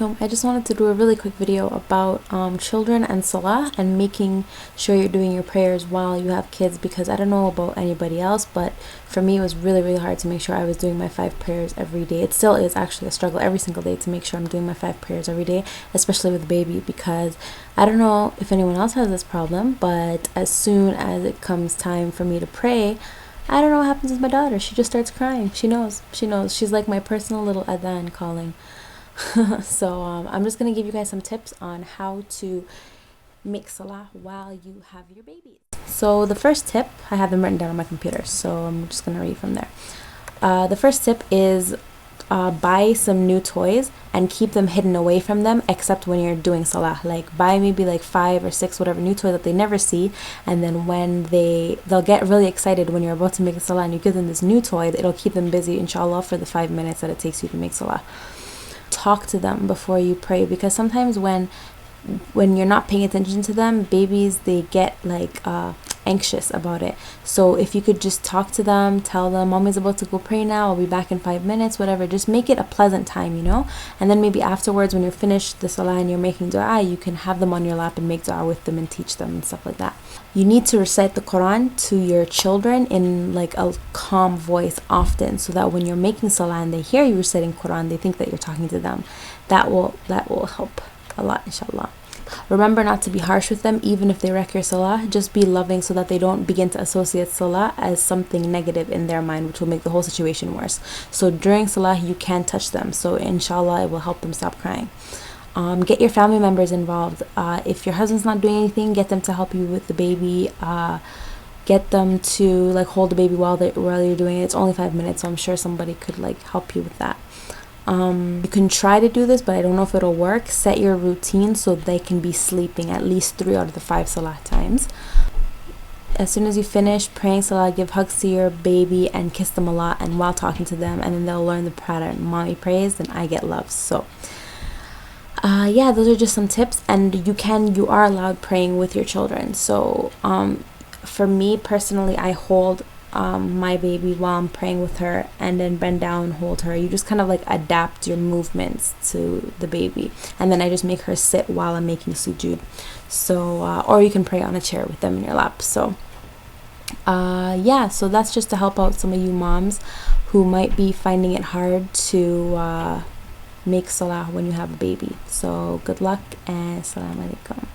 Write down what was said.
alaikum. I just wanted to do a really quick video about children and Salah and making sure you're doing your prayers while you have kids, because I don't know about anybody else, but for me it was really hard to make sure I was doing my 5 prayers every day. It still is actually a struggle every single day to make sure I'm doing my 5 prayers every day, especially with baby, because I don't know if anyone else has this problem, but as soon as it comes time for me to pray, I don't know what happens with my daughter. She just starts crying. She knows. She's like my personal little adhan calling. So I'm just going to give you guys some tips on how to make salah while you have your baby. So the first tip, I have them written down on my computer, so I'm just going to read from there. The first tip is buy some new toys and keep them hidden away from them, except when you're doing salah. Like buy maybe like 5 or 6 whatever new toys that they never see, and then when they'll get really excited when you're about to make a salah and you give them this new toy, it'll keep them busy, inshallah, for the 5 minutes that it takes you to make salah. Talk to them before you pray, because sometimes when you're not paying attention to them, babies, they get like anxious about it. So if you could just talk to them, tell them mommy's about to go pray now, I'll be back in 5 minutes, whatever. Just make it a pleasant time, and then maybe afterwards when you're finished the salah and you're making dua, you can have them on your lap and make dua with them and teach them and stuff like that. You need to recite the Quran to your children in like a calm voice often, so that when you're making salah and they hear you reciting Quran, they think that you're talking to them. That will help a lot, inshallah. Remember not to be harsh with them, even if they wreck your salah. Just be loving so that they don't begin to associate salah as something negative in their mind, which will make the whole situation worse. So during salah, you can touch them, so inshallah it will help them stop crying. Get your family members involved. If your husband's not doing anything, get them to help you with the baby. Get them to like hold the baby while you're doing it. It's only 5 minutes, so I'm sure somebody could like help you with that. You can try to do this, but I don't know if it'll work. Set your routine so they can be sleeping at least 3 out of the 5 salah times. As soon as you finish praying salah, give hugs to your baby and kiss them a lot, and while talking to them, and then they'll learn the pattern. Mommy prays, then I get love. So yeah, those are just some tips. And you are allowed praying with your children. So for me personally, I hold my baby while I'm praying with her, and then bend down, hold her. You just kind of like adapt your movements to the baby, and then I just make her sit while I'm making sujood. So or you can pray on a chair with them in your lap. So yeah, so that's just to help out some of you moms who might be finding it hard to make salah when you have a baby. So good luck, and assalamu alaikum.